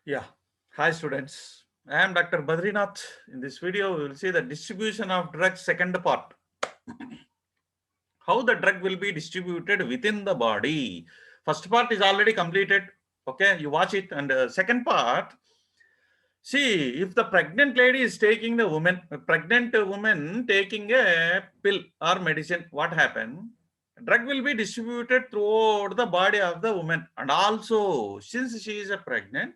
Yeah. Hi, students. I am Dr. Badrinath. In this video, we will see the distribution of drugs second part. How the drug will be distributed within the body. First part is already completed. Okay, you watch it. And second part, see, if the pregnant lady is taking the woman, a pregnant woman taking a pill or medicine, what happen? Drug will be distributed throughout the body of the woman. And also, since she is a pregnant,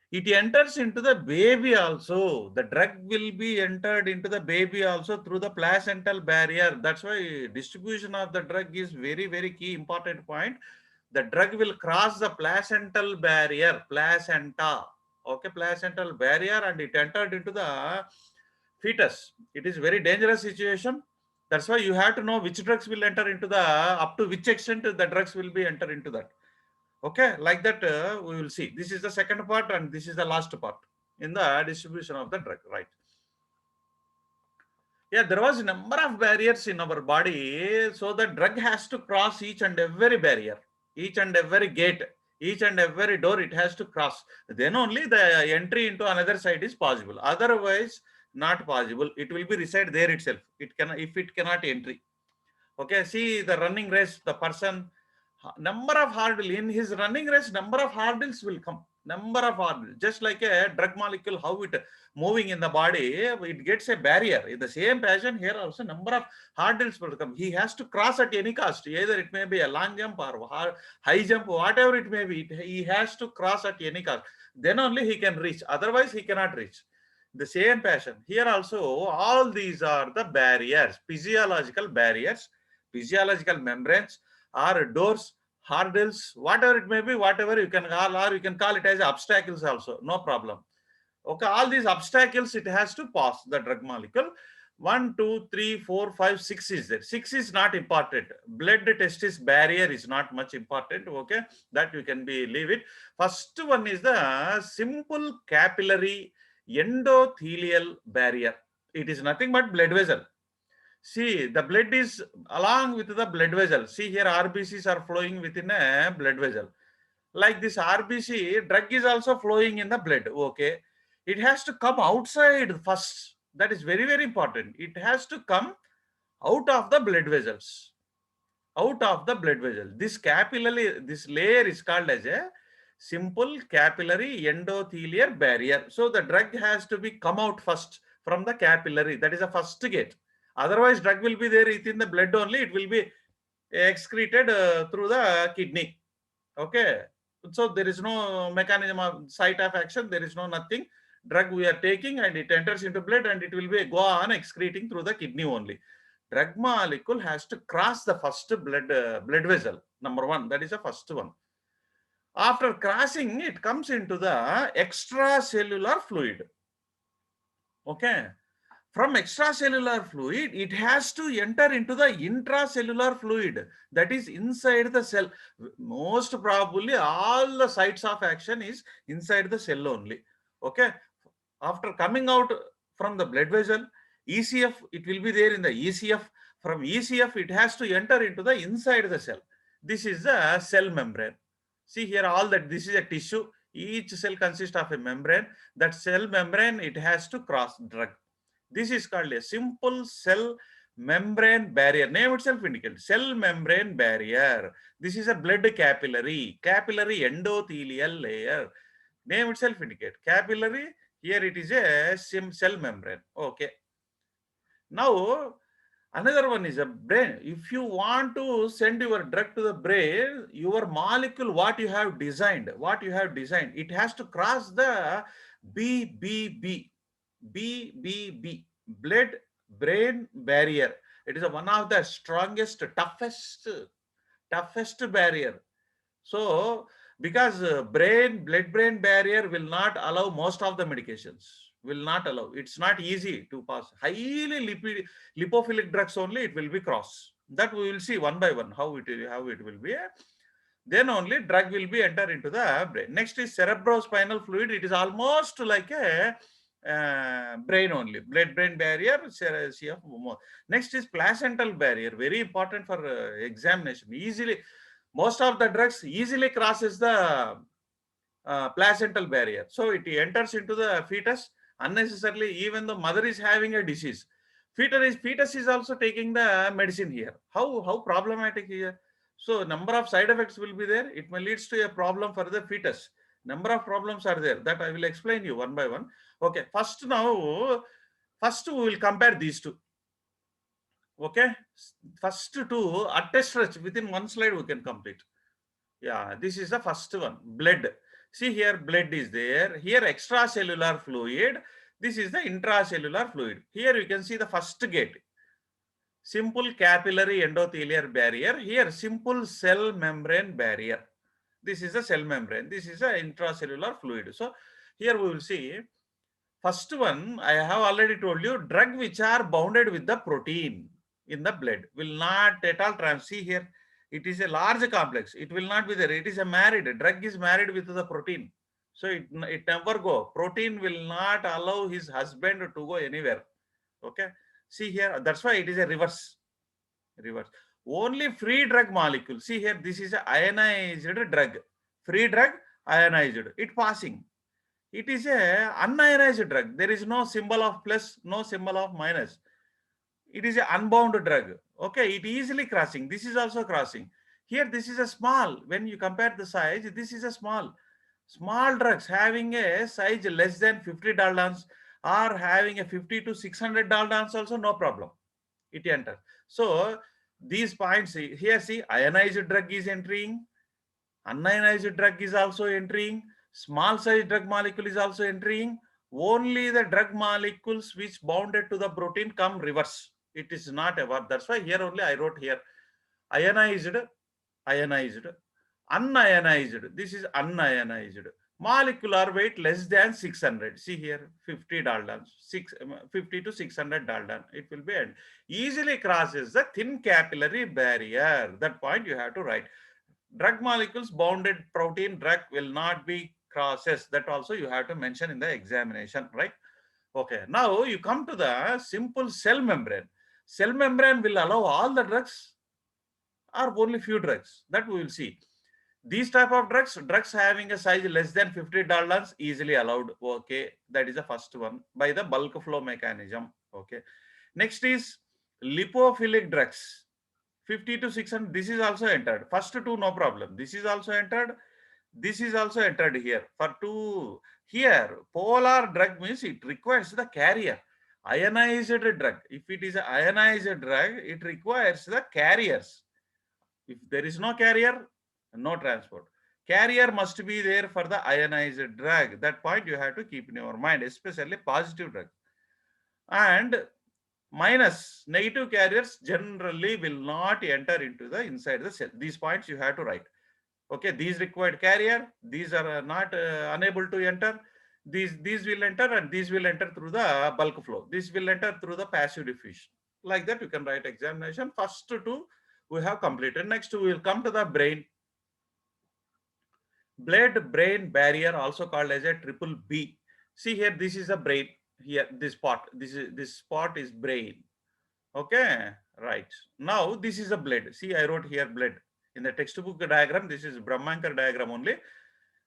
it enters into the baby also. The drug will be entered into the baby also through the placental barrier. That's why distribution of the drug is very key important point. The drug will cross the placental barrier, placenta. Okay, placental barrier, and it entered into the fetus. It is very dangerous situation. That's why you have to know which drugs will enter into the, up to which extent the drugs will be enter into that. Okay, like that we will see. This is the second part and this is the last part in the distribution of the drug, right? Yeah, there was a number of barriers in our body, so the drug has to cross each and every barrier, each and every gate, each and every door it has to cross. Then only the entry into another side is possible. Otherwise, not possible. It will be reside there itself. It can, if it cannot entry. Okay, see the running race, the person, number of hurdle in his running race, number of hurdles will come. Number of hurdles, just like a drug molecule, how it moving in the body, it gets a barrier. In the same fashion, here also number of hurdles will come. He has to cross at any cost. Either it may be a long jump or high jump, whatever it may be. He has to cross at any cost. Then only he can reach. Otherwise, he cannot reach. The same passion here also, all these are the barriers, physiological barriers, physiological membranes or doors, hurdles, whatever it may be, whatever you can call, or you can call it as obstacles also, no problem. Okay, all these obstacles it has to pass the drug molecule. 1, 2, 3, 4, 5, 6 is there. 6 is not important. Blood testis barrier is not much important. Okay, that you can be leave it. First one is the simple capillary endothelial barrier. It is nothing but blood vessel. See, the blood is along with the blood vessel. See here, RBCs are flowing within a blood vessel. Like this RBC, drug is also flowing in the blood. Okay. It has to come outside first. That is very important. It has to come out of the blood vessels. Out of the blood vessel. This capillary, this layer is called as a simple capillary endothelial barrier. So the drug has to be come out first from the capillary. That is the first gate. Otherwise, drug will be there within the blood only. It will be excreted through the kidney. Okay. So there is no mechanism of site of action. There is no nothing. Drug we are taking and it enters into blood and it will be go on excreting through the kidney only. Drug molecule has to cross the first blood vessel. Number one. That is the first one. After crossing, it comes into the extracellular fluid. Okay. From extracellular fluid, it has to enter into the intracellular fluid, that is inside the cell. Most probably all the sites of action is inside the cell only. Okay. After coming out from the blood vessel, ECF, it will be there in the ECF. From ECF, it has to enter into the inside the cell. This is the cell membrane. See here, all that, this is a tissue. Each cell consists of a membrane. That cell membrane, it has to cross drug. This is called a simple cell membrane barrier. Name itself indicates cell membrane barrier. This is a blood capillary endothelial layer. Name itself indicates capillary. Here it is a cell membrane. Okay. Now another one is a brain. If you want to send your drug to the brain, your molecule, what you have designed, it has to cross the BBB, blood brain barrier. It is one of the strongest, toughest barrier. So, because blood brain barrier will not allow most of the medications, will not allow. It's not easy to pass. Highly lipophilic drugs only it will be cross. That we will see one by one how it will be. Then only drug will be enter into the brain. Next is cerebrospinal fluid. It is almost like a brain only. Blood brain barrier. CF. Next is placental barrier. Very important for examination. Easily, most of the drugs easily crosses the placental barrier. So it enters into the fetus unnecessarily, even the mother is having a disease. Fetus is also taking the medicine here. How problematic here? So number of side effects will be there. It may leads to a problem for the fetus. Number of problems are there that I will explain you one by one. Okay, first we will compare these two. Okay, first two attest stretch within one slide we can complete. Yeah, this is the first one, blood. See here, blood is there. Here, extracellular fluid. This is the intracellular fluid. Here you can see the first gate. Simple capillary endothelial barrier. Here, simple cell membrane barrier. This is the cell membrane. This is the intracellular fluid. So, here we will see. First one, I have already told you, drug which are bounded with the protein in the blood will not at all see here. It is a large complex. It will not be there. It is a married. Drug is married with the protein. So it never go. Protein will not allow his husband to go anywhere. Okay. See here. That's why it is a reverse. Reverse. Only free drug molecule. See here. This is a ionized drug. Free drug ionized. It passing. It is a unionized drug. There is no symbol of plus, no symbol of minus. It is an unbound drug. Okay, it easily crossing. This is also crossing. Here, this is a small. When you compare the size, this is a small. Small drugs having a size less than 50 Daltons or having a 50 to 600 Daltons also no problem. It enters. So these points here, see, ionized drug is entering. Unionized drug is also entering. Small size drug molecule is also entering. Only the drug molecules which bounded to the protein come reverse. It is not ever. That's why here only I wrote here ionized, ionized, unionized. This is unionized. Molecular weight less than 600. See here 50 Daltons, 50 to 600 Dalton. It will be end. Easily crosses the thin capillary barrier. That point you have to write. Drug molecules bounded protein drug will not be crosses. That also you have to mention in the examination, right? Okay. Now you come to the simple cell membrane. Cell membrane will allow all the drugs or only few drugs. That we will see. These type of drugs having a size less than 50 Daltons easily allowed. Okay. That is the first one by the bulk flow mechanism. Okay. Next is lipophilic drugs. 50 to 600, this is also entered. First two, no problem. This is also entered. This is also entered here. For two, here, polar drug means it requires the carrier. Ionized drug. If it is an ionized drug, it requires the carriers. If there is no carrier, no transport. Carrier must be there for the ionized drug. That point you have to keep in your mind, especially positive drug. And minus negative carriers generally will not enter into the inside the cell. These points you have to write. Okay, these required carrier, these are not unable to enter. These will enter and these will enter through the bulk flow. This will enter through the passive diffusion. Like that you can write examination. First two we have completed. Next we will come to the brain. Blood-brain barrier, also called as a triple B. See here, this is a brain. Here, this spot is brain. Okay, right. Now this is a blood. See, I wrote here blood. In the textbook diagram, this is Brahmankar diagram only.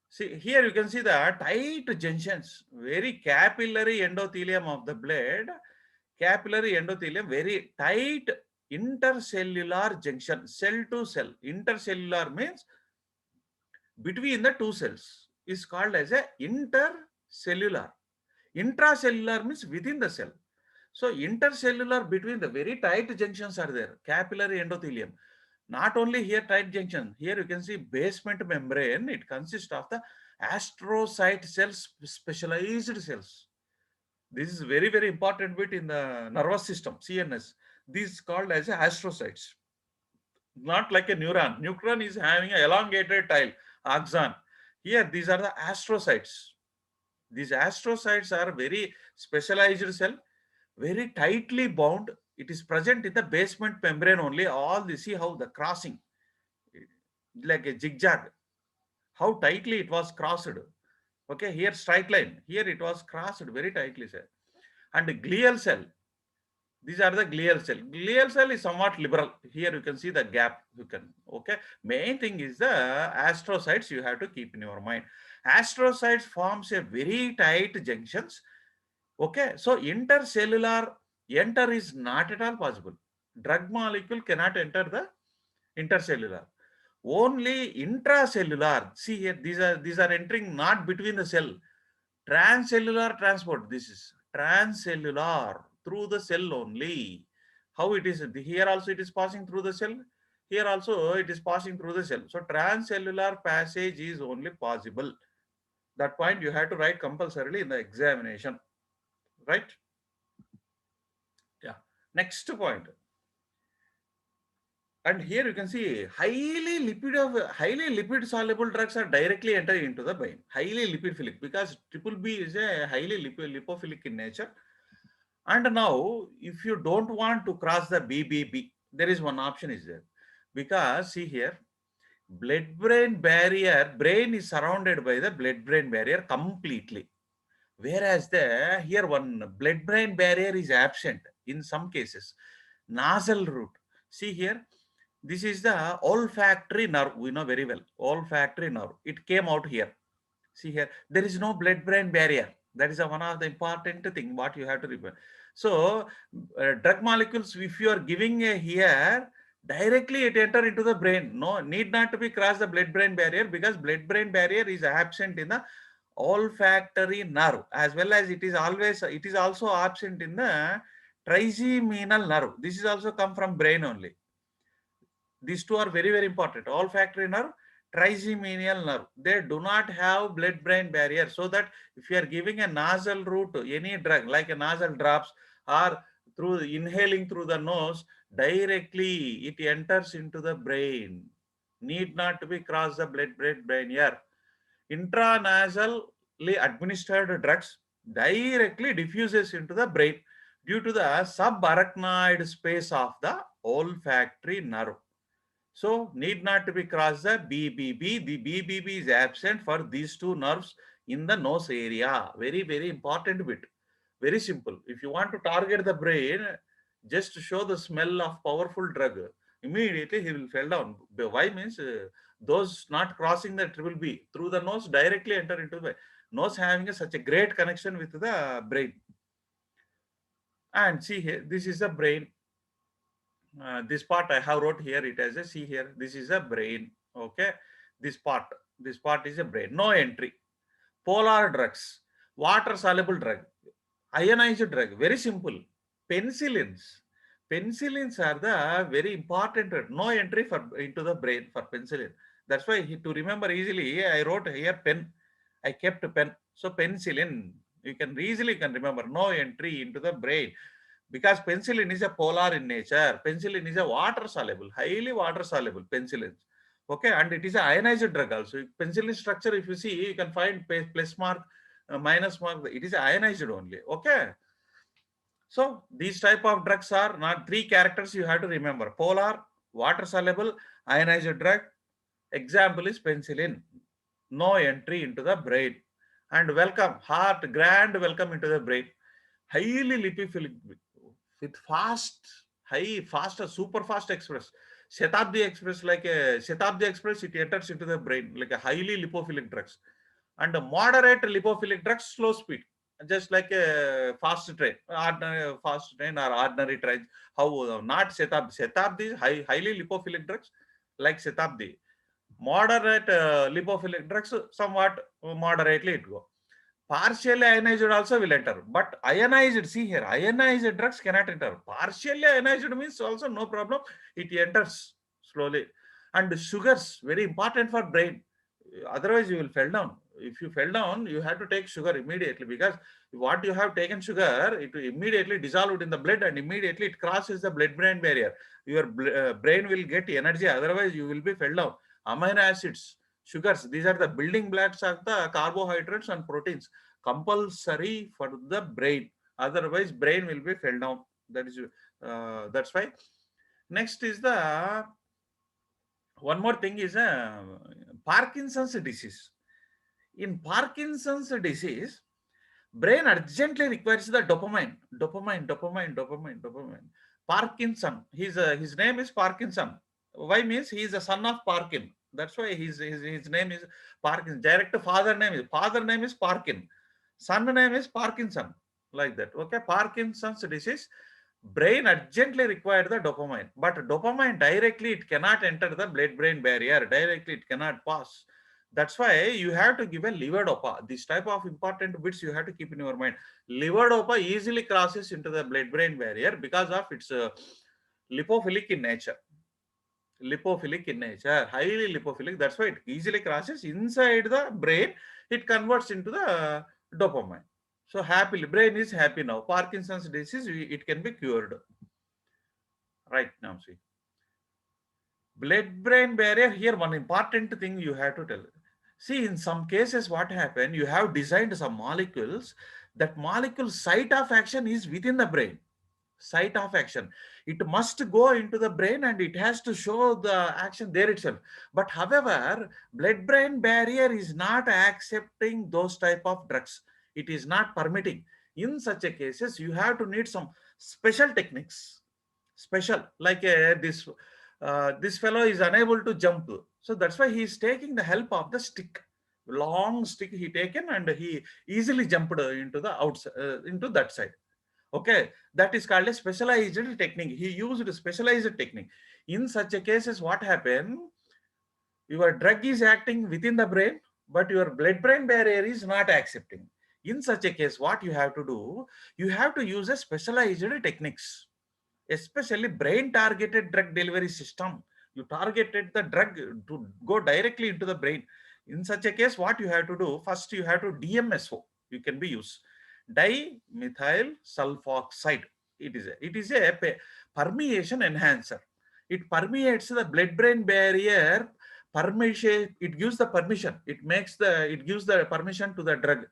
See, here you can see the tight junctions, very capillary endothelium of the blood. Capillary endothelium, very tight intercellular junction, cell to cell. Intercellular means between the two cells is called as a intercellular. Intracellular means within the cell. So intercellular, between the very tight junctions are there, capillary endothelium. Not only here tight junction, here you can see basement membrane. It consists of the astrocyte cells, specialized cells. This is very, very important bit in the nervous system, CNS. This is called as astrocytes. Not like a neuron. Neuron is having an elongated tail, axon. Here, these are the astrocytes. These astrocytes are very specialized cell, very tightly bound. It is present in the basement membrane only. All this, see how the crossing, like a zigzag, how tightly it was crossed. Okay, here straight line. Here it was crossed very tightly, sir. And glial cell. These are the glial cell. Glial cell is somewhat liberal. Here you can see the gap. You can, okay. Main thing is the astrocytes you have to keep in your mind. Astrocytes forms a very tight junctions. Okay, so intercellular enter is not at all possible. Drug molecule cannot enter the intercellular. Only intracellular. See here, these are entering not between the cell. Transcellular transport. This is transcellular through the cell only. How it is here also it is passing through the cell. Here also it is passing through the cell. So transcellular passage is only possible. That point you have to write compulsorily in the examination, right? Yeah. Next point. And here you can see highly lipid soluble drugs are directly entering into the brain. Highly lipophilic, because triple B is a highly lipophilic in nature. And now, if you don't want to cross the BBB, there is one option is there. Because see here, blood-brain barrier, brain is surrounded by the blood-brain barrier completely. Whereas here one blood-brain barrier is absent in some cases. Nasal route. See here, this is the olfactory nerve. We know very well. Olfactory nerve. It came out here. See here, there is no blood-brain barrier. That is one of the important thing what you have to remember. So, drug molecules, if you are giving a here, directly it enter into the brain. No, need not to be cross the blood-brain barrier, because blood-brain barrier is absent in the olfactory nerve, as well as it is also absent in the trigeminal nerve. This is also come from brain only. These two are very, very important. Olfactory nerve, trigeminal nerve. They do not have blood-brain barrier. So that if you are giving a nasal route, any drug like a nasal drops, or through inhaling through the nose, directly it enters into the brain. Need not to be cross the blood-brain barrier. Intranasally administered drugs directly diffuses into the brain due to the subarachnoid space of the olfactory nerve. So need not to be crossed the BBB. The BBB is absent for these two nerves in the nose area. Very, very important bit. Very simple. If you want to target the brain, just show the smell of powerful drug. Immediately he will fall down. Why means those not crossing the triple B through the nose directly enter into the nose, having such a great connection with the brain. And see here, this is the brain. This part I have wrote here, it as a, see here, this is a brain. Okay, this part is a brain. No entry. Polar drugs, water soluble drug, ionized drug, very simple. Penicillins are the very important. No entry for into the brain for penicillin. That's why to remember easily I wrote here pen. I kept pen. So penicillin, you can easily remember. No entry into the brain, because penicillin is a polar in nature. Penicillin is a water soluble, highly water soluble penicillin. Okay, and it is an ionized drug also. Penicillin structure, if you see, you can find plus mark, minus mark. It is ionized only. Okay. So these type of drugs are not three characters you have to remember: polar, water soluble, ionized drug. Example is penicillin. No entry into the brain. And welcome, heart, grand welcome into the brain. Highly lipophilic with faster, super fast express. Shatabdi Express, like a Shatabdi Express, it enters into the brain like a highly lipophilic drugs. And a moderate lipophilic drugs, slow speed, just like a fast train, ordinary fast train or ordinary train. How not Shatabdi? Shatabdi is highly lipophilic drugs, like Shatabdi. Moderate lipophilic drugs, somewhat moderately it go. Partially ionized also will enter, but ionized, see here, ionized drugs cannot enter. Partially ionized means also no problem, it enters slowly. And sugars, very important for brain. Otherwise you will fall down. If you fell down, you have to take sugar immediately, because what you have taken sugar, it will immediately dissolved in the blood and immediately it crosses the blood-brain barrier. Your brain will get energy, otherwise you will be fell down. Amino acids, sugars, these are the building blocks of the carbohydrates and proteins, compulsory for the brain. Otherwise brain will be fell down. That's why. Next is the one more thing is Parkinson's disease. In Parkinson's disease, brain urgently requires the dopamine. Parkinson, his name is Parkinson. Why means he is a son of Parkin. That's why his name is Parkinson. Direct father name is Parkin. Son name is Parkinson. Like that. Okay. Parkinson's disease. Brain urgently required the dopamine, but dopamine directly it cannot enter the blood-brain barrier. Directly it cannot pass. That's why you have to give a levodopa. This type of important bits you have to keep in your mind. Levodopa easily crosses into the blood-brain barrier because of its lipophilic in nature. Lipophilic in nature, highly lipophilic. That's why it easily crosses inside the brain. It converts into the dopamine. So happily, brain is happy now. Parkinson's disease, it can be cured. Right now, see. Blood-brain barrier, here one important thing you have to tell. See, in some cases, what happened, you have designed some molecules. That molecule site of action is within the brain. Site of action, it must go into the brain and it has to show the action there itself. But however, blood brain barrier is not accepting those type of drugs. It is not permitting. In such a cases, you have to need some special techniques. Special, like this fellow is unable to jump, so that's why he is taking the help of the stick. Long stick he taken and he easily jumped into the outside, into that side. Okay, that is called a specialized technique. He used a specialized technique. In such a cases, what happened? Your drug is acting within the brain, but your blood-brain barrier is not accepting. In such a case, what you have to do? You have to use a specialized techniques, especially brain-targeted drug delivery system. You targeted the drug to go directly into the brain. In such a case, what you have to do? First, you have to DMSO. You can be used dimethyl sulfoxide. It is a permeation enhancer. It permeates the blood-brain barrier. Permission. It gives the permission. It gives the permission to the drug.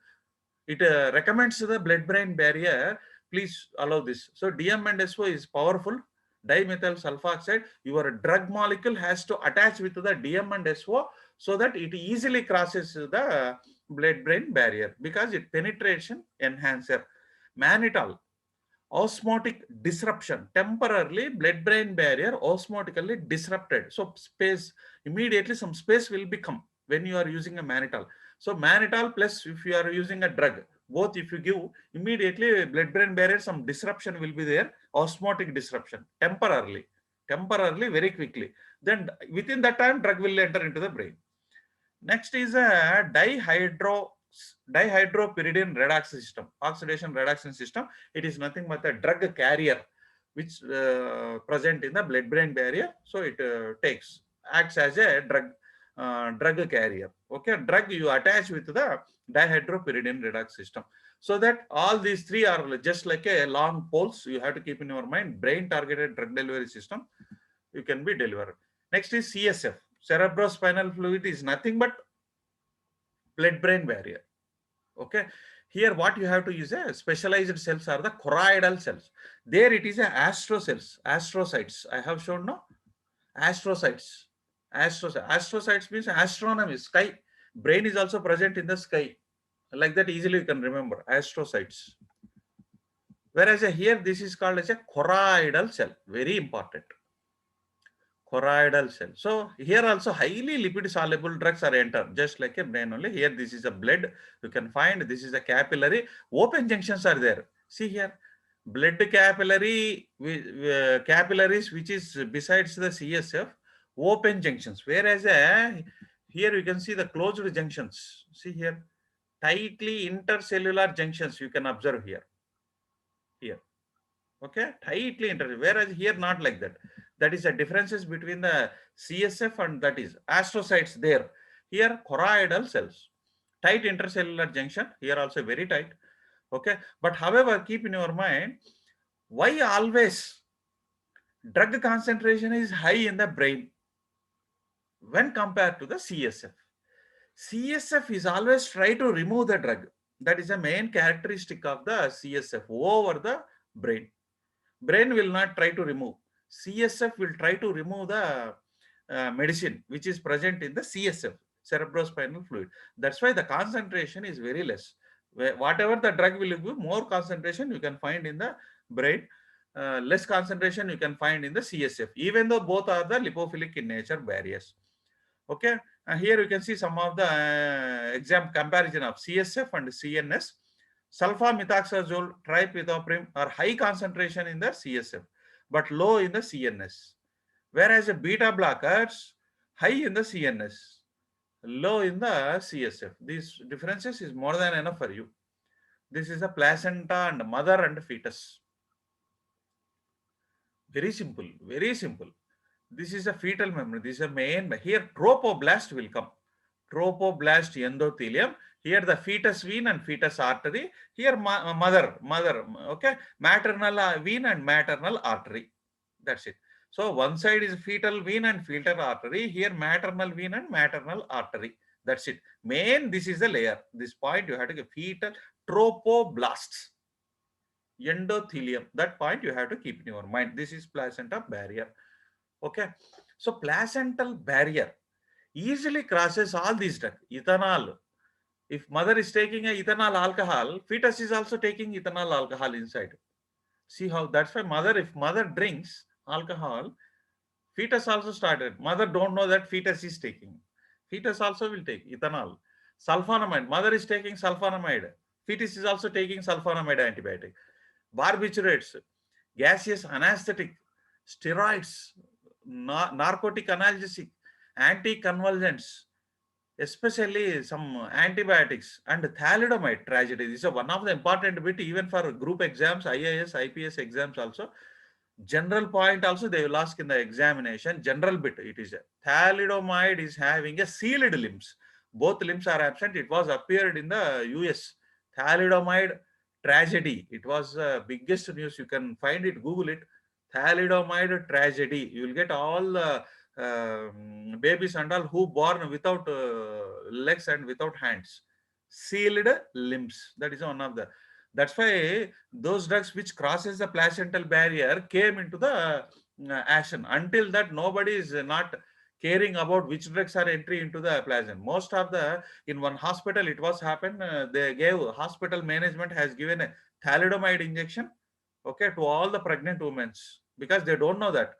It recommends the blood-brain barrier. Please allow this. So DM and SO is powerful. Dimethyl sulfoxide. Your drug molecule has to attach with the DM and SO so that it easily crosses the blood-brain barrier because it penetration enhancer. Mannitol, osmotic disruption, temporarily blood-brain barrier osmotically disrupted. So space, immediately some space will become when you are using a mannitol. So mannitol plus if you are using a drug, both if you give, immediately blood-brain barrier, some disruption will be there, osmotic disruption, temporarily, very quickly. Then within that time, drug will enter into the brain. Next is a dihydropyridine redox system, oxidation reduction system. It is nothing but a drug carrier which present in the blood-brain barrier. So it acts as a drug carrier. Okay, drug you attach with the dihydropyridine redox system. So that all these three are just like a long poles. You have to keep in your mind. Brain targeted drug delivery system, you can be delivered. Next is CSF. Cerebrospinal fluid is nothing but blood-brain barrier. Okay. Here what you have to use a specialized cells are the choroidal cells. There it is a astrocytes. I have shown no astrocytes. Astrocytes means astronomy, sky. Brain is also present in the sky. Like that easily you can remember astrocytes. Whereas here this is called as a choroidal cell. Very important. Choroidal cell. So here also highly lipid soluble drugs are entered, just like a brain only. Here this is a blood. You can find this is a capillary. Open junctions are there. See here, blood capillaries which is besides the CSF, open junctions. Whereas here you can see the closed junctions. See here, tightly intercellular junctions you can observe here. Here. Okay, tightly inter. Whereas here not like that. That is the differences between the CSF and that is astrocytes there. Here choroidal cells, tight intercellular junction. Here also very tight. Okay, but however, keep in your mind, why always drug concentration is high in the brain when compared to the CSF. CSF is always try to remove the drug. That is the main characteristic of the CSF over the brain. Brain will not try to remove. CSF will try to remove the medicine which is present in the CSF, cerebrospinal fluid. That's why the concentration is very less. Whatever the drug will give, more concentration you can find in the brain, less concentration you can find in the CSF, even though both are the lipophilic in nature barriers. Okay, and here you can see some of the exam comparison of CSF and CNS. Sulfamethoxazole, trimethoprim are high concentration in the CSF, but low in the CNS. Whereas the beta blockers, high in the CNS, low in the CSF. These differences is more than enough for you. This is a placenta and mother and fetus. Very simple, very simple. This is a fetal memory. This is a main. Here, tropoblast will come. Tropoblast endothelium. Here, the fetus vein and fetus artery. Here, mother. Okay, maternal vein and maternal artery. That's it. So one side is fetal vein and fetal artery. Here, maternal vein and maternal artery. That's it. Main. This is the layer. This point you have to get fetal tropoblasts. Endothelium. That point you have to keep in your mind. This is placenta barrier. Okay, so placental barrier easily crosses all these drugs. Ethanol. If mother is taking a ethanol alcohol, fetus is also taking ethanol alcohol inside. See how that's why mother, if mother drinks alcohol, fetus also started. Mother don't know that fetus is taking. Fetus also will take ethanol. Sulfonamide. Mother is taking sulfonamide. Fetus is also taking sulfonamide antibiotic. Barbiturates, gaseous anesthetic, steroids, narcotic analgesic, anticonvulsants, especially some antibiotics and thalidomide tragedy. This is one of the important bit even for group exams, IAS, IPS exams also. General point also they will ask in the examination. General bit it is thalidomide is having a sealed limbs. Both limbs are absent. It was appeared in the US. Thalidomide tragedy. It was biggest news. You can find it. Google it. Thalidomide tragedy. You will get all the babies and all who born without legs and without hands. Sealed limbs. That is one of the. That's why those drugs which crosses the placental barrier came into the action. Until that, nobody is not caring about which drugs are entry into the placenta. Most of the, in one hospital, it was happened, they gave, hospital management has given a thalidomide injection, okay, to all the pregnant women because they don't know that.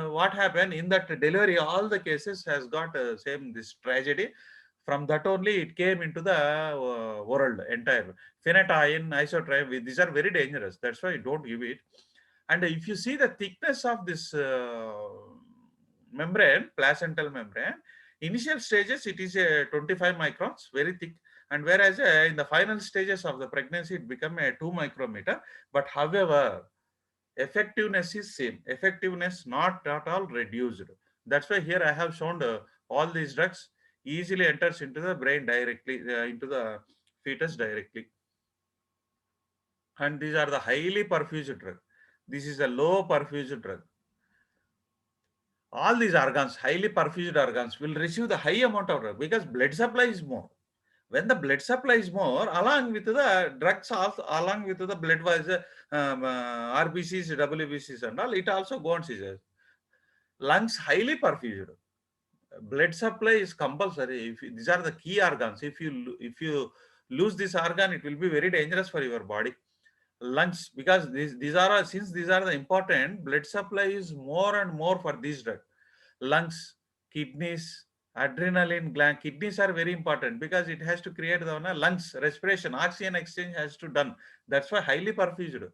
What happened in that delivery, all the cases has got same this tragedy. From that only it came into the world entire. Phenytoin, isotretinoin, these are very dangerous. That's why you don't give it. And if you see the thickness of this membrane, placental membrane, initial stages it is a 25 microns, very thick. And whereas in the final stages of the pregnancy, it become a 2 micrometer. But however, effectiveness is same. Effectiveness not at all reduced. That's why here I have shown all these drugs easily enters into the brain directly, into the fetus directly. And these are the highly perfused drug. This is a low perfused drug. All these organs, highly perfused organs, will receive the high amount of drug because blood supply is more. When the blood supply is more, along with the drugs, also, along with the blood wise RBCs, WBCs and all, it also goes on. Lungs highly perfused. Blood supply is compulsory. If these are the key organs. If you lose this organ, it will be very dangerous for your body. Lungs, because these are, since these are the important, blood supply is more and more for these drugs. Lungs, kidneys, adrenaline gland. Kidneys are very important because it has to create the lungs, respiration, oxygen exchange has to done. That's why highly perfused.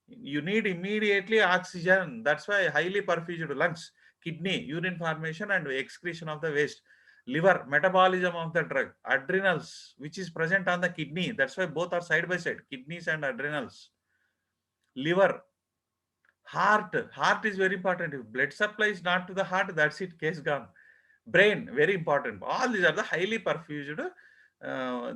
You need immediately oxygen. That's why highly perfused lungs, kidney, urine formation and excretion of the waste. Liver, metabolism of the drug. Adrenals, which is present on the kidney. That's why both are side by side, kidneys and adrenals. Liver, heart is very important. If blood supply is not to the heart, that's it, case gone. Brain, very important. All these are the highly perfused.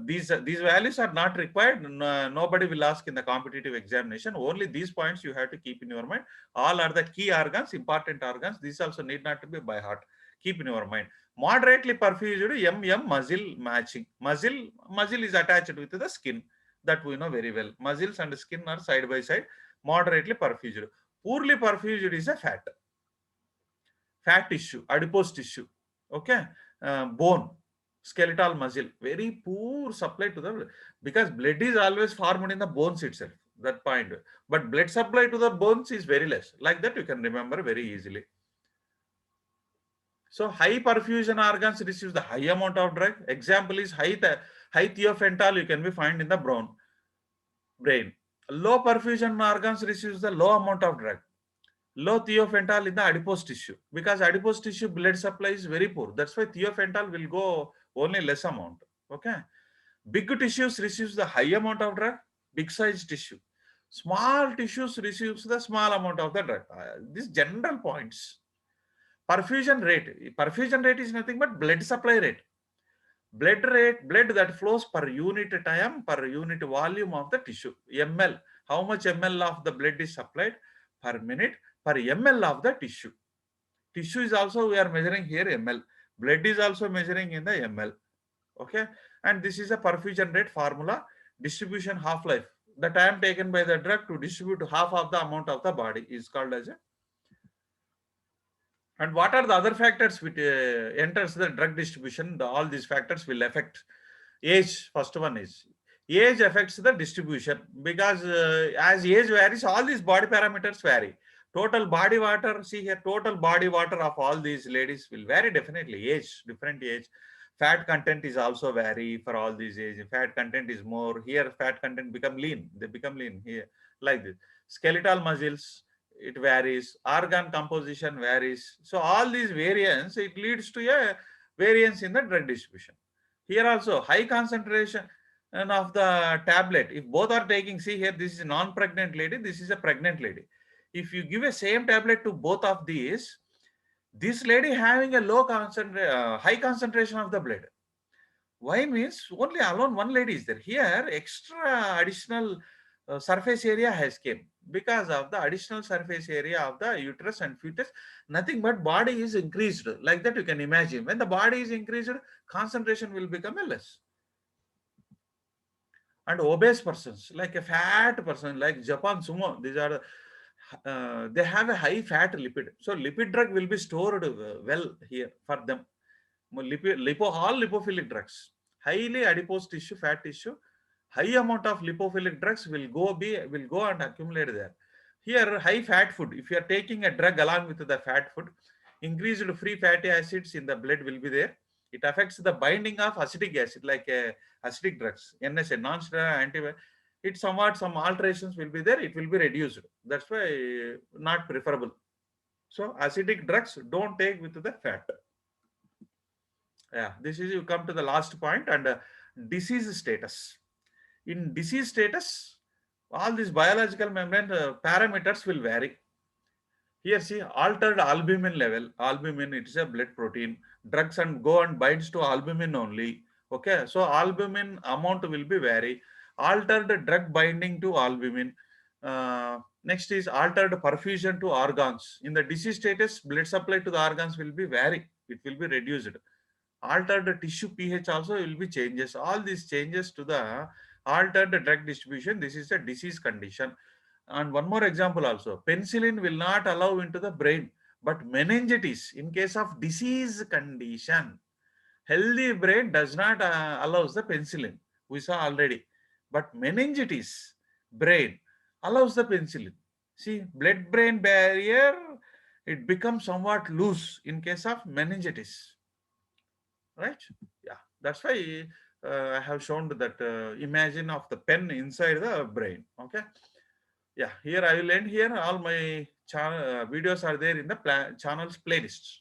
These values are not required. Nobody will ask in the competitive examination. Only these points you have to keep in your mind. All are the key organs, important organs. These also need not to be by heart. Keep in your mind. Moderately perfused, muscle matching. Muscle is attached with the skin. That we know very well. Muscles and skin are side by side. Moderately perfused. Poorly perfused is a fat tissue, adipose tissue. Okay, bone, skeletal muscle, very poor supply to the, because blood is always formed in the bones itself, that point. But blood supply to the bones is very less. Like that you can remember very easily. So high perfusion organs receives the high amount of drug. Example is high thiophenol you can be find in the brain. Low perfusion organs receives the low amount of drug. Low thiophenol in the adipose tissue, because adipose tissue blood supply is very poor. That's why thiophenol will go only less amount. Okay. Big tissues receives the high amount of drug, big size tissue. Small tissues receives the small amount of the drug. These general points. Perfusion rate is nothing but blood supply rate. Blood that flows per unit time, per unit volume of the tissue. ML. How much ML of the blood is supplied per minute per ML of the tissue. Tissue is also, we are measuring here ML. Blood is also measuring in the ML. Okay. And this is a perfusion rate formula. Distribution half-life. The time taken by the drug to distribute half of the amount of the body is called as a. And what are the other factors which enters the drug distribution? All these factors will affect age. First one is age affects the distribution, because as age varies, all these body parameters vary. Total body water, see here, total body water of all these ladies will vary definitely. Age, different age. Fat content is also vary for all these age. Fat content is more. Here, fat content become lean. They become lean here, like this. Skeletal muscles, it varies. Organ composition varies. So all these variance, it leads to a variance in the drug distribution. Here also, high concentration of the tablet. If both are taking, see here, this is a non-pregnant lady, this is a pregnant lady. If you give a same tablet to both of these, this lady having a high concentration of the blood. Why means only alone one lady is there. Here, extra additional surface area has came because of the additional surface area of the uterus and fetus. Nothing but body is increased. Like that you can imagine. When the body is increased, concentration will become less. And obese persons, like a fat person, like Japan sumo, these are they have a high fat lipid. So lipid drug will be stored well here for them. All lipophilic drugs, highly adipose tissue, fat tissue, high amount of lipophilic drugs will go and accumulate there. Here, high fat food. If you are taking a drug along with the fat food, increased free fatty acids in the blood will be there. It affects the binding of acetic acid, like acidic drugs, NSA, non-steroidal antibiotic. It somewhat some alterations will be there. It will be reduced. That's why not preferable. So acidic drugs don't take with the fat. Yeah, this is, you come to the last point, and disease status. In disease status, all these biological membrane parameters will vary. Here see, altered albumin level. Albumin, it is a blood protein. Drugs and go and binds to albumin only. Okay, so albumin amount will be vary. Altered drug binding to albumin. Next is altered perfusion to organs. In the disease status, blood supply to the organs will be vary. It will be reduced. Altered tissue pH also will be changes. All these changes to the altered drug distribution. This is a disease condition. And one more example also, penicillin will not allow into the brain, but meningitis in case of disease condition. Healthy brain does not allows the penicillin. We saw already. But meningitis brain allows the penicillin. See, blood-brain barrier, it becomes somewhat loose in case of meningitis. Right? Yeah, that's why I have shown that imagine of the pen inside the brain. Okay. Yeah, here I will end here. All my videos are there in the channel's playlists.